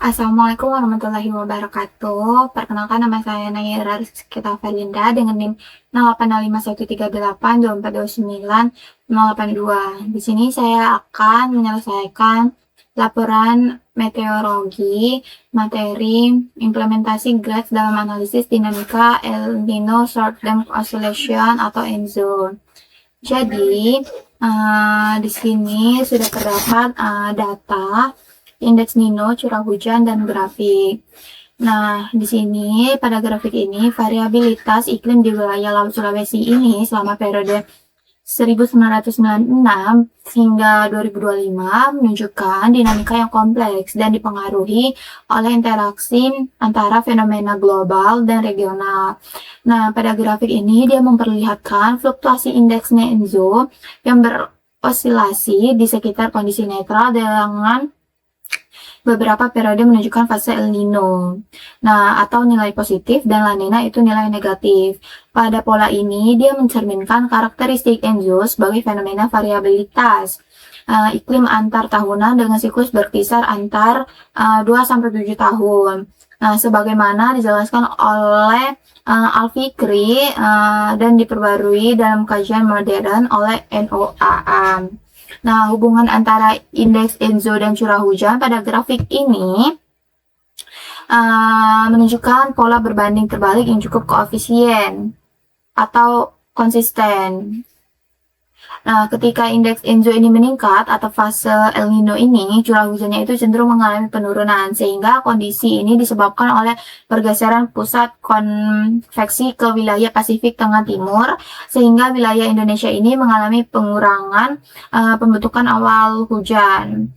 Assalamualaikum warahmatullahi wabarakatuh. Perkenalkan, nama saya Naira Rizkita Felinda dengan NIM 085138242982. Di sini saya akan menyelesaikan laporan meteorologi materi implementasi GRADS dalam analisis dinamika El Nino Short Term Oscillation atau ENSO. Jadi, di sini sudah terdapat data indeks Nino, curah hujan, dan grafik. Nah, di sini pada grafik ini variabilitas iklim di wilayah Laut Sulawesi ini selama periode 1996 hingga 2025 menunjukkan dinamika yang kompleks dan dipengaruhi oleh interaksi antara fenomena global dan regional. Nah, pada grafik ini dia memperlihatkan fluktuasi indeks ENSO yang berosilasi di sekitar kondisi netral dengan beberapa periode menunjukkan fase El Nino. Nah, atau nilai positif dan La Nina itu nilai negatif. Pada pola ini, dia mencerminkan karakteristik ENSO sebagai fenomena variabilitas iklim antar tahunan dengan siklus berkisar antar 2-7 tahun. Nah, sebagaimana dijelaskan oleh Al-Fikri dan diperbarui dalam kajian modern oleh NOAA. Nah, hubungan antara indeks ENSO dan curah hujan pada grafik ini menunjukkan pola berbanding terbalik yang cukup koefisien atau konsisten. Nah, ketika indeks ENSO ini meningkat atau fase El Nino ini, curah hujannya itu cenderung mengalami penurunan, sehingga kondisi ini disebabkan oleh pergeseran pusat konveksi ke wilayah Pasifik Tengah Timur, sehingga wilayah Indonesia ini mengalami pengurangan pembentukan awal hujan.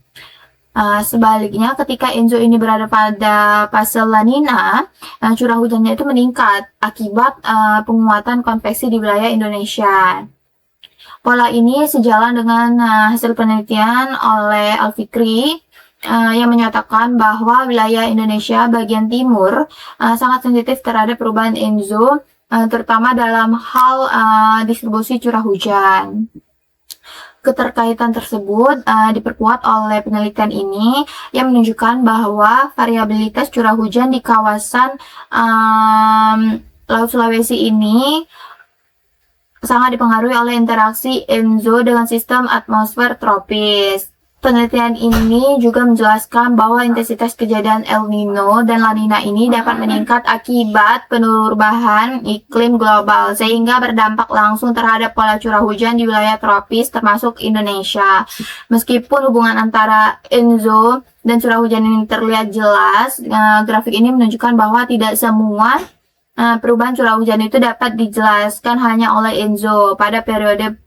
Sebaliknya, ketika ENSO ini berada pada fase La Nina, curah hujannya itu meningkat akibat penguatan konveksi di wilayah Indonesia. Pola ini sejalan dengan hasil penelitian oleh Al-Fikri yang menyatakan bahwa wilayah Indonesia bagian timur sangat sensitif terhadap perubahan ENSO, terutama dalam hal distribusi curah hujan. Keterkaitan tersebut diperkuat oleh penelitian ini yang menunjukkan bahwa variabilitas curah hujan di kawasan Laut Sulawesi ini sangat dipengaruhi oleh interaksi ENSO dengan sistem atmosfer tropis. Penelitian ini juga menjelaskan bahwa intensitas kejadian El Nino dan La Nina ini dapat meningkat akibat perubahan iklim global, sehingga berdampak langsung terhadap pola curah hujan di wilayah tropis termasuk Indonesia. Meskipun hubungan antara ENSO dan curah hujan ini terlihat jelas, grafik ini menunjukkan bahwa tidak semua perubahan curah hujan itu dapat dijelaskan hanya oleh ENSO. Pada periode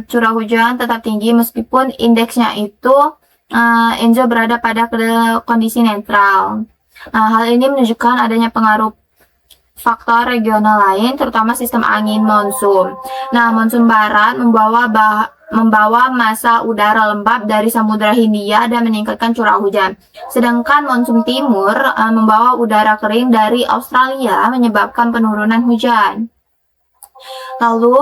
curah hujan tetap tinggi meskipun indeksnya itu ENSO berada pada kondisi netral. Hal ini menunjukkan adanya pengaruh faktor regional lain, terutama sistem angin monsun. Nah, monsun barat membawa massa udara lembab dari Samudra Hindia dan meningkatkan curah hujan. Sedangkan monsun timur membawa udara kering dari Australia menyebabkan penurunan hujan. Lalu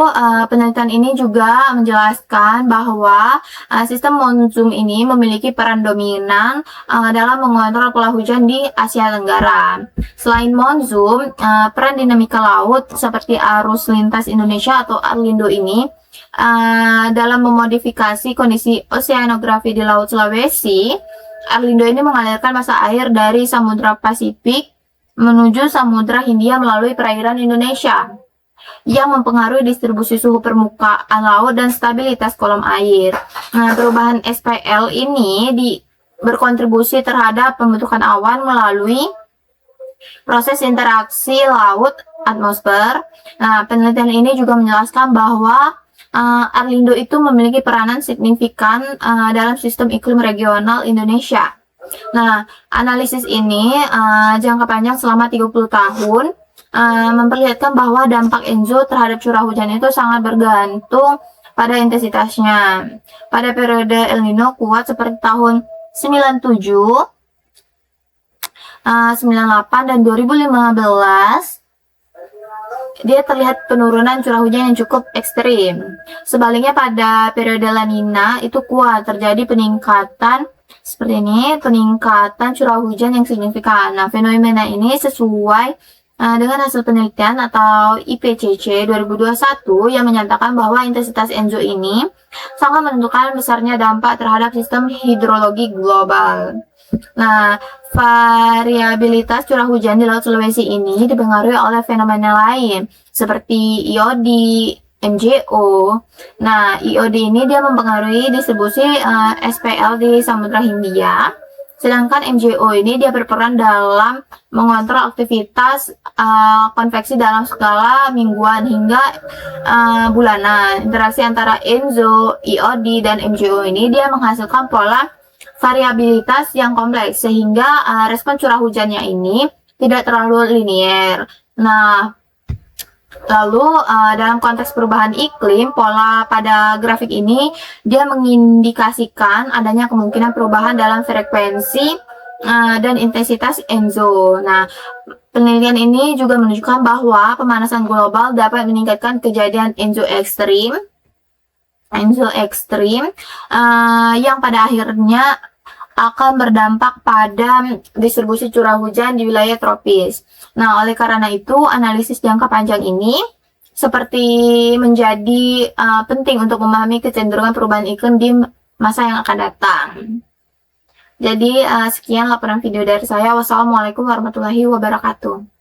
penelitian ini juga menjelaskan bahwa sistem monsun ini memiliki peran dominan dalam mengontrol pola hujan di Asia Tenggara. Selain monsun, peran dinamika laut seperti arus lintas Indonesia atau Arlindo ini dalam memodifikasi kondisi oseanografi di Laut Sulawesi. Arlindo ini mengalirkan massa air dari Samudra Pasifik menuju Samudra Hindia melalui perairan Indonesia, yang mempengaruhi distribusi suhu permukaan laut dan stabilitas kolom air. Nah, perubahan SPL ini berkontribusi terhadap pembentukan awan melalui proses interaksi laut atmosfer. Nah, penelitian ini juga menjelaskan bahwa Arlindo itu memiliki peranan signifikan dalam sistem iklim regional Indonesia. Nah, analisis ini jangka panjang selama 30 tahun memperlihatkan bahwa dampak ENSO terhadap curah hujan itu sangat bergantung pada intensitasnya. Pada periode El Nino kuat seperti tahun 97, 98, dan 2015, dia terlihat penurunan curah hujan yang cukup ekstrim. Sebaliknya pada periode La Nina itu kuat terjadi peningkatan Seperti ini, peningkatan curah hujan yang signifikan. Nah, fenomena ini sesuai dengan hasil penelitian atau IPCC 2021 yang menyatakan bahwa intensitas ENSO ini sangat menentukan besarnya dampak terhadap sistem hidrologi global. Nah, variabilitas curah hujan di Laut Sulawesi ini dipengaruhi oleh fenomena lain seperti IOD, MJO. Nah, IOD ini dia mempengaruhi distribusi SPL di Samudra Hindia. Sedangkan MJO ini dia berperan dalam mengontrol aktivitas konveksi dalam skala mingguan hingga bulanan. Interaksi antara ENSO, IOD, dan MJO ini dia menghasilkan pola variabilitas yang kompleks sehingga respon curah hujannya ini tidak terlalu linier. Nah, lalu dalam konteks perubahan iklim, pola pada grafik ini dia mengindikasikan adanya kemungkinan perubahan dalam frekuensi dan intensitas ENSO. Nah, penelitian ini juga menunjukkan bahwa pemanasan global dapat meningkatkan kejadian ENSO ekstrim yang pada akhirnya akan berdampak pada distribusi curah hujan di wilayah tropis. Nah, oleh karena itu, analisis jangka panjang ini seperti menjadi penting untuk memahami kecenderungan perubahan iklim di masa yang akan datang. Jadi, sekian laporan video dari saya. Wassalamualaikum warahmatullahi wabarakatuh.